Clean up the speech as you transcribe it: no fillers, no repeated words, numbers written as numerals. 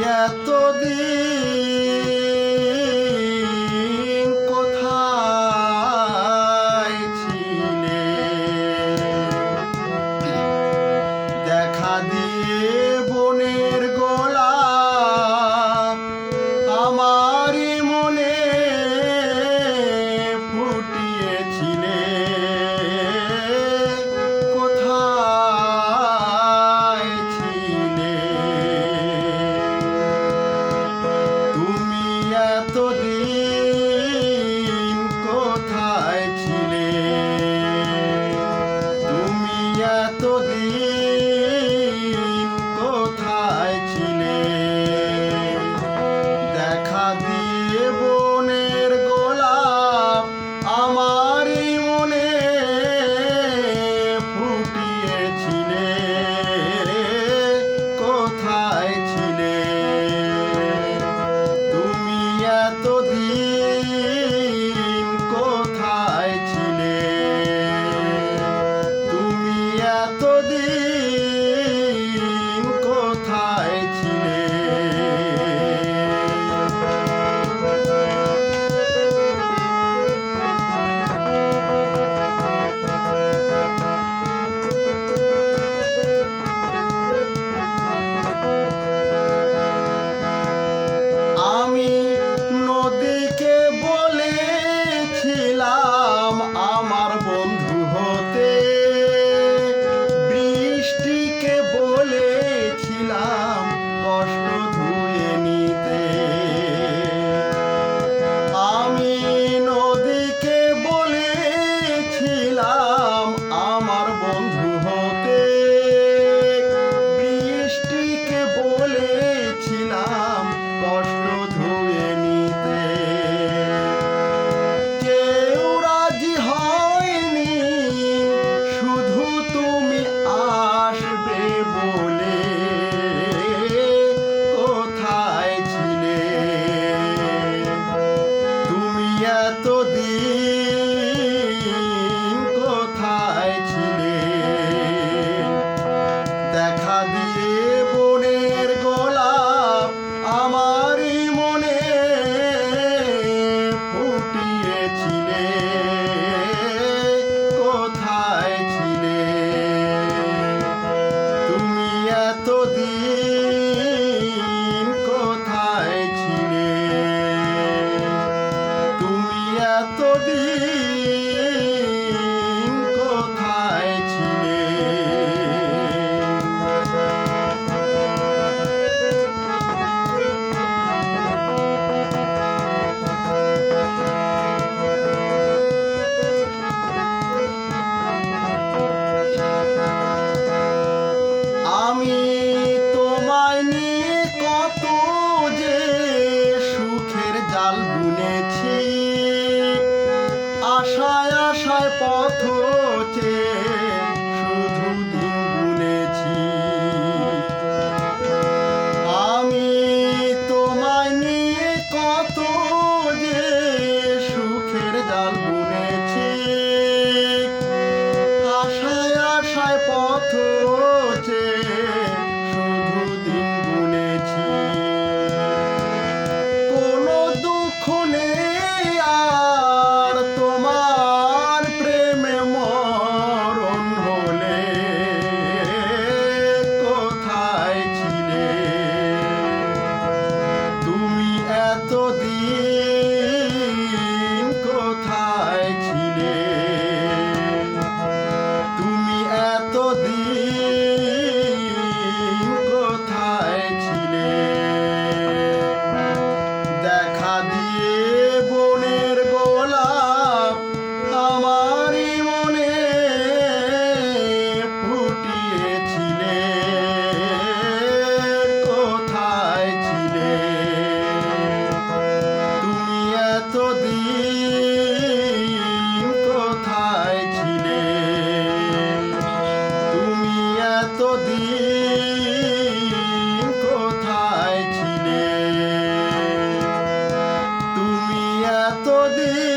এতদিন কোথায় ছিলে? দেখা দিয়ে বনের গোলাপ আমারই মনে ফুটিয়েছিলে। কোথায় ছিলে তুমি এতদিন? কোথায় ছিলে তুমি এতদিন? কোথায় ছিলে? দেখা দিয়ে বনের গোলাপ আমারই মনে ফুটিয়েছিলে। কোথায় ছিলে তুমি এতদিন? কোথায় ছিলে তুমি এতদিন? কোথায় ছিলে? আমি নদীকে বলেছিলাম আমার বন্ধু হতে, বৃষ্টিকে বলেছিলাম কষ্ট ধুয়ে নিতে। আমি নদীকে বলেছিলাম আমার বন্ধু হতে, বৃষ্টিকে বলেছিলাম কষ্ট ধুয়ে নিতে। কেউ রাজি হয়নি শুধু তুমি আসবে বলে। কোথায় ছিলে তুমি এতদিন? কোথায় ছিলে? দেখা দিয়ে বনের গোলাপ আমারই মনে ফুটিয়েছিলে। কোথায় ছিলে তুমি এতদিন? কোথায় ছিলে তুমি এতদিন? কোথায় ছিলে? আমি তোমায় নিয়ে কত যে সুখের জাল বুনেছি, আশায় আশায় পথ চেয়ে শুধু দিন গুনেছি। আমি তোমায় নিয়ে কত যে সুখের জাল বুনেছি, আশায় আশায় পথ চেয়ে শুধু দিন গুনেছি। কোনো দুঃখ নেই আর তোমার প্রেমে মরণ হলে। কোথায় ছিলে তুমি এতদিন? কোথায় ছিলে তুমি এতদিন? কোথায় ছিলে? দেখা দিয়ে বনের গোলাপ আমারই মনে ফুটিয়েছিলে। কোথায় ছিলে তুমি এতদিন? কোথায় ছিলে তুমি এতদিন? কোথায় ছিলে তুমি এতদিন?